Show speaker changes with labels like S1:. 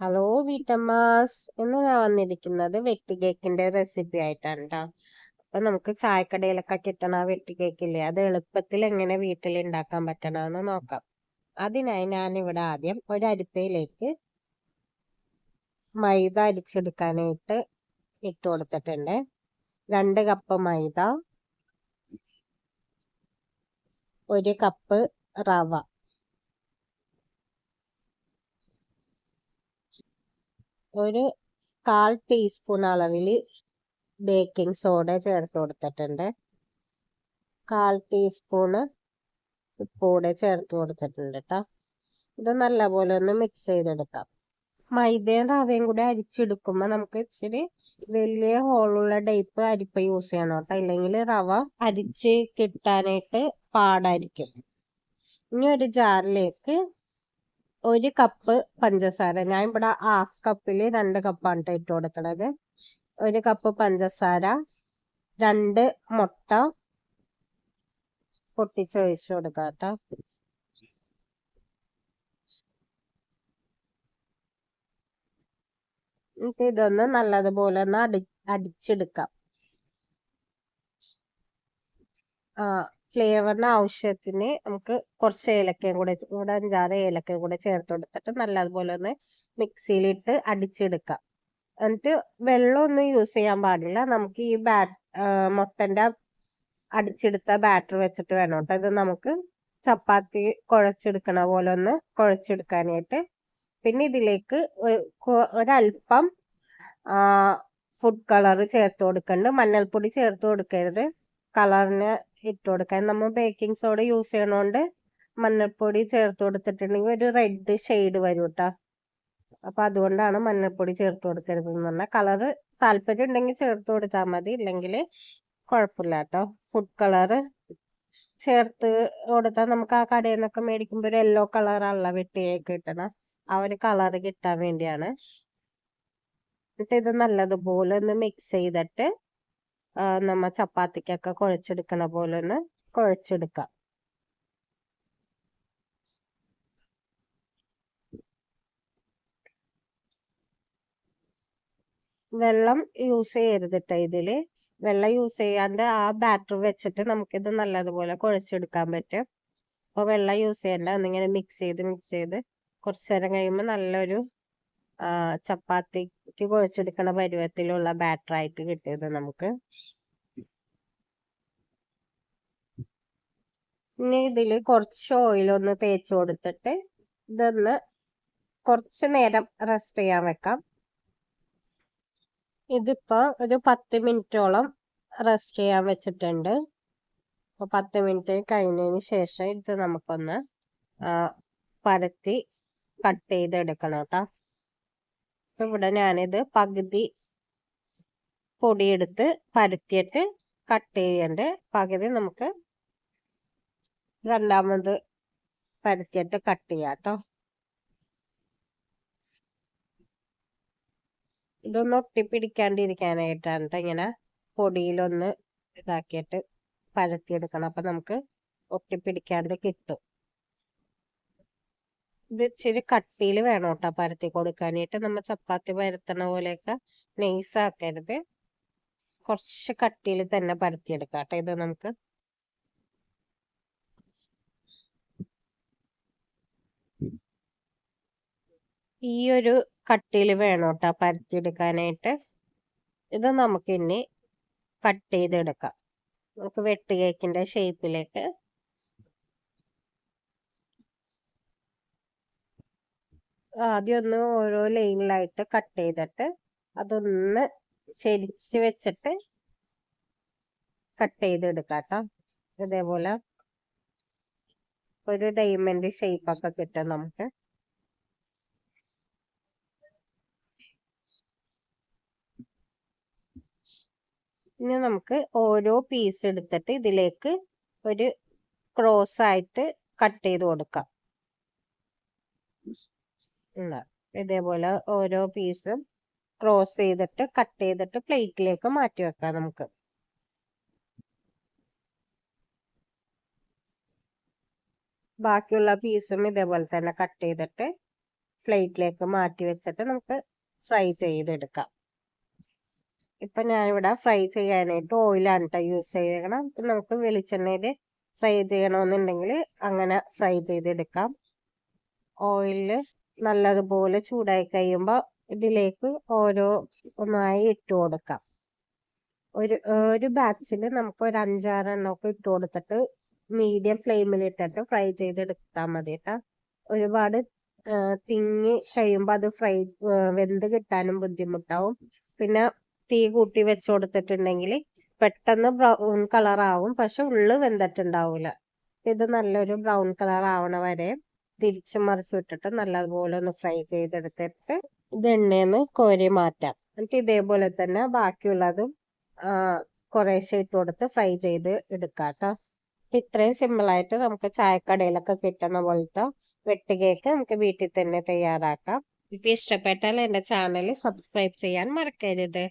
S1: Hello വീട്ടമ്മാസ്. ഇന്ന് ഞാൻ വന്നിരിക്കുന്നത് വെട്ടി കേക്കിന്റെ റെസിപ്പി ആയിട്ടാണ് കേട്ടോ. അപ്പൊ നമുക്ക് ചായക്കടയിലൊക്കെ കിട്ടണ വെട്ടി കേക്കില്ലേ, അത് എളുപ്പത്തിൽ എങ്ങനെ വീട്ടിൽ ഉണ്ടാക്കാൻ പറ്റണമെന്ന് നോക്കാം. അതിനായി ഞാനിവിടെ ആദ്യം ഒരു അരിപ്പയിലേക്ക് മൈദ അരിച്ചെടുക്കാനായിട്ട് ഇട്ട് കൊടുത്തിട്ടുണ്ട്. 2 കപ്പ് മൈദ, 1 കപ്പ് റവ, 1/4 ടീസ്പൂൺ അളവിൽ ബേക്കിംഗ് സോഡ ചേർത്ത് കൊടുത്തിട്ടുണ്ട്. 1/4 ടീസ്പൂണ് ഉപ്പ് കൂടെ ചേർത്ത് കൊടുത്തിട്ടുണ്ട് കേട്ടോ. ഇത് നല്ലപോലെ ഒന്ന് മിക്സ് ചെയ്തെടുക്കാം. മൈദയും റവയും കൂടെ അരിച്ചെടുക്കുമ്പോൾ നമുക്ക് ഇച്ചിരി വലിയ ഹോളുള്ള ടൈപ്പ് അരിപ്പ യൂസ് ചെയ്യണം കേട്ടോ, ഇല്ലെങ്കിൽ റവ അരിച്ച് കിട്ടാനായിട്ട് പാടായിരിക്കും. ഇനി ഒരു ജാറിലേക്ക് 1 കപ്പ് പഞ്ചസാര, ഞാൻ ഇവിടെ ഹാഫ് കപ്പിൽ 2 കപ്പാണ് ഇട്ട് കൊടുക്കണത്. 1 കപ്പ് പഞ്ചസാര, 2 മുട്ട പൊട്ടിച്ചൊഴിച്ചു കൊടുക്കാം കേട്ടോ. എന്നിട്ട് ഇതൊന്ന് നല്ലതുപോലെ ഒന്ന് അടിച്ചെടുക്കാം. ഫ്ലേവറിന് ആവശ്യത്തിന് നമുക്ക് കുറച്ച് ഏലക്കയും കൂടെ 5-6 ഏലക്കയും കൂടെ ചേർത്ത് കൊടുത്തിട്ട് നല്ലതുപോലെ ഒന്ന് മിക്സിയിലിട്ട് അടിച്ചെടുക്കാം. എന്നിട്ട് വെള്ളമൊന്നും യൂസ് ചെയ്യാൻ പാടില്ല. നമുക്ക് ഈ മുട്ടന്റെ അടിച്ചെടുത്ത ബാറ്റർ വെച്ചിട്ട് വേണം കേട്ടോ ഇത് നമുക്ക് ചപ്പാത്തി കുഴച്ചെടുക്കണ പോലെ ഒന്ന് കുഴച്ചെടുക്കാനായിട്ട്. പിന്നെ ഇതിലേക്ക് ഒരല്പം ഫുഡ് കളർ ചേർത്ത് കൊടുക്കുന്നുണ്ട്. മഞ്ഞൾപ്പൊടി ചേർത്ത് കൊടുക്കരുത്, കളറിന് ഇട്ട് കൊടുക്കാൻ. നമ്മൾ ബേക്കിംഗ് സോഡ യൂസ് ചെയ്യണോണ്ട് മഞ്ഞൾപ്പൊടി ചേർത്ത് കൊടുത്തിട്ടുണ്ടെങ്കിൽ ഒരു റെഡ് ഷെയ്ഡ് വരും കേട്ടോ. അപ്പൊ അതുകൊണ്ടാണ് മഞ്ഞൾപ്പൊടി ചേർത്ത് കൊടുക്കരുത് എന്ന് പറഞ്ഞാൽ. കളറ് താല്പര്യം ഉണ്ടെങ്കിൽ ചേർത്ത് കൊടുത്താൽ മതി, ഇല്ലെങ്കിൽ കുഴപ്പമില്ല കേട്ടോ. ഫുഡ് കളറ് ചേർത്ത് കൊടുത്താൽ നമുക്ക് ആ കടയിൽ നിന്നൊക്കെ മേടിക്കുമ്പോൾ ഒരു യെല്ലോ കളറാണല്ലോ വെട്ടിയൊക്കെ കിട്ടണം, ആ ഒരു കളറ് കിട്ടാൻ വേണ്ടിയാണ്. എന്നിട്ട് ഇത് നല്ലതുപോലെ ഒന്ന് മിക്സ് ചെയ്തിട്ട് നമ്മ ചപ്പാത്തിക്കൊക്കെ കുഴച്ചെടുക്കണ പോലെ ഒന്ന് കുഴച്ചെടുക്കാം. വെള്ളം യൂസ് ചെയ്യരുതിട്ട് ഇതില്. വെള്ളം യൂസ് ചെയ്യാണ്ട് ആ ബാറ്റർ വെച്ചിട്ട് നമുക്കിത് നല്ലതുപോലെ കുഴച്ചെടുക്കാൻ പറ്റും. അപ്പോൾ വെള്ളം യൂസ് ചെയ്യണ്ട, ഒന്നിങ്ങനെ മിക്സ് ചെയ്ത് കുറച്ചു നേരം കഴിയുമ്പോൾ നല്ലൊരു ചപ്പാത്തിക്ക് കുഴച്ചെടുക്കണ പരുവത്തിലുള്ള ബാറ്റർ ആയിട്ട് കിട്ടിയത് നമുക്ക്. ഇനി ഇതിൽ കുറച്ച് ഓയിലൊന്ന് തേച്ച് കൊടുത്തിട്ട് ഇതൊന്ന് കുറച്ച് നേരം റെസ്റ്റ് ചെയ്യാൻ വെക്കാം. ഇതിപ്പോ ഒരു 10 മിനിറ്റോളം റെസ്റ്റ് ചെയ്യാൻ വെച്ചിട്ടുണ്ട്. അപ്പോൾ 10 മിനിറ്റ് കഴിഞ്ഞതിന് ശേഷം ഇത് നമുക്കൊന്ന് പരത്തി കട്ട് ചെയ്തെടുക്കണം കേട്ടോ. ഇവിടെ ഞാനിത് പകുതി പൊടിയെടുത്ത് പരത്തിയിട്ട് കട്ട് ചെയ്യേണ്ട, പകുതി നമുക്ക് രണ്ടാമത് പരത്തിയിട്ട് കട്ട് ചെയ്യാം കേട്ടോ. ഇതൊന്ന് ഒട്ടിപ്പിടിക്കാണ്ടിരിക്കാനായിട്ടാണ് ഇങ്ങനെ പൊടിയിലൊന്ന് ഇതാക്കിയിട്ട് പരത്തിയെടുക്കണം. അപ്പൊ നമുക്ക് ഒട്ടിപ്പിടിക്കാണ്ട് കിട്ടും. ഇത് ഇച്ചിരി കട്ടിയിൽ വേണം കേട്ടോ പരത്തി കൊടുക്കാനായിട്ട്. നമ്മൾ ചപ്പാത്തി പരത്തണ പോലെയൊക്കെ നൈസാക്കരുത്, കുറച്ച് കട്ടിയിൽ തന്നെ പരത്തിയെടുക്കാം കേട്ടോ. ഇത് നമുക്ക് ഈ ഒരു കട്ടിയിൽ വേണം കേട്ടോ പരത്തിയെടുക്കാനായിട്ട്. ഇത് നമുക്ക് ഇനി കട്ട് ചെയ്തെടുക്കാം. നമുക്ക് വെട്ട് കേക്കിന്റെ ഷേപ്പിലേക്ക് ആദ്യം ഒന്ന് ഓരോ ലൈനിലായിട്ട് കട്ട് ചെയ്തിട്ട് അതൊന്ന് ചെരിച്ച് വെച്ചിട്ട് കട്ട് ചെയ്തെടുക്കാം കേട്ടോ. ഇതേപോലെ ഒരു ഡയമണ്ട് ഷേപ്പൊക്കെ കിട്ടും നമുക്ക്. ഇനി നമുക്ക് ഓരോ പീസ് എടുത്തിട്ട് ഇതിലേക്ക് ഒരു ക്രോസ് ആയിട്ട് കട്ട് ചെയ്ത് കൊടുക്കാം. ഇതേപോലെ ഓരോ പീസും ക്രോസ് ചെയ്തിട്ട് കട്ട് ചെയ്തിട്ട് പ്ലേറ്റിലേക്ക് മാറ്റി വെക്കാം നമുക്ക്. ബാക്കിയുള്ള പീസും ഇതേപോലെ തന്നെ കട്ട് ചെയ്തിട്ട് പ്ലേറ്റിലേക്ക് മാറ്റി വെച്ചിട്ട് നമുക്ക് ഫ്രൈ ചെയ്തെടുക്കാം. ഇപ്പൊ ഞാനിവിടെ ഫ്രൈ ചെയ്യാനായിട്ട് ഓയിലാണ് കേട്ടോ യൂസ് ചെയ്യണം. നമുക്ക് വെളിച്ചെണ്ണയിൽ ഫ്രൈ ചെയ്യണമെന്നുണ്ടെങ്കിൽ അങ്ങനെ ഫ്രൈ ചെയ്തെടുക്കാം. ഓയില് നല്ലതുപോലെ ചൂടായി കഴിയുമ്പോൾ ഇതിലേക്ക് ഓരോ ഒന്നായി ഇട്ട് കൊടുക്കാം. ഒരു ബാച്ചിൽ നമുക്ക് ഒരു 5-6 എണ്ണമൊക്കെ ഇട്ട് കൊടുത്തിട്ട് മീഡിയം ഫ്ലെയിമിൽ ഇട്ടിട്ട് ഫ്രൈ ചെയ്തെടുത്താൽ മതി കേട്ടോ. ഒരുപാട് തിങ്ങി കഴിയുമ്പോൾ അത് വെന്ത് കിട്ടാനും ബുദ്ധിമുട്ടാവും. പിന്നെ തീ കൂട്ടി വെച്ച് കൊടുത്തിട്ടുണ്ടെങ്കിൽ പെട്ടെന്ന് ബ്രൗൺ കളർ ആവും, പക്ഷെ ഉള്ളു വെന്തിട്ടുണ്ടാവൂല. ഇത് നല്ലൊരു ബ്രൗൺ കളർ ആവണ വരെ തിരിച്ചു മറിച്ച് വിട്ടിട്ട് നല്ലതുപോലെ ഒന്ന് ഫ്രൈ ചെയ്തെടുത്തിട്ട് ഇത് എണ്ണയെന്ന് കോരി മാറ്റാം. എന്നിട്ട് ഇതേപോലെ തന്നെ ബാക്കിയുള്ളതും കുറേശ്ശെ ഇട്ട് കൊടുത്ത് ഫ്രൈ ചെയ്ത് എടുക്കാം കേട്ടോ. ഇത്രയും സിമ്പിളായിട്ട് നമുക്ക് ചായക്കടയിലൊക്കെ കിട്ടുന്ന പോലത്തെ വെട്ട് കേക്ക് നമുക്ക് വീട്ടിൽ തന്നെ തയ്യാറാക്കാം. ഇപ്പൊ ഇഷ്ടപ്പെട്ടാൽ എൻ്റെ ചാനൽ സബ്സ്ക്രൈബ് ചെയ്യാൻ മറക്കരുത്.